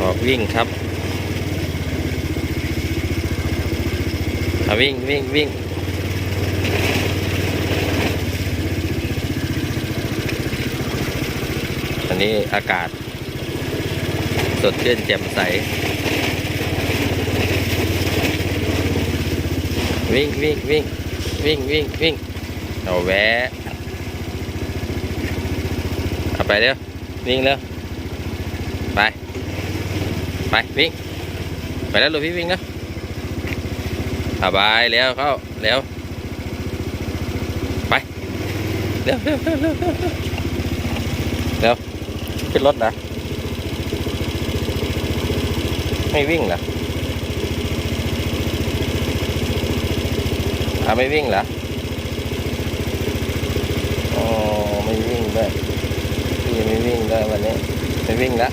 บอกวิ่งครับวิ่งวิ่งวิ่งอันนี้อากาศสดชื่นแจ่มใสวิ่งวิ่งวิ่งวิ่งวิ่งวิ่งเอาแวะเอาไปเร็ววิ่งเร็วไปไปวิ่งไปแล้วลูกพี่วิ่งนะสบายแล้วเข้าเร็วไปเร็วเร็วเร็วเร็วเร็วขึ้นรถนะไม่วิ่งเหรอไม่วิ่งเหรออ๋อไม่วิ่งด้วยพี่ไม่วิ่งด้วยวันนี้ไม่วิ่งแล้ว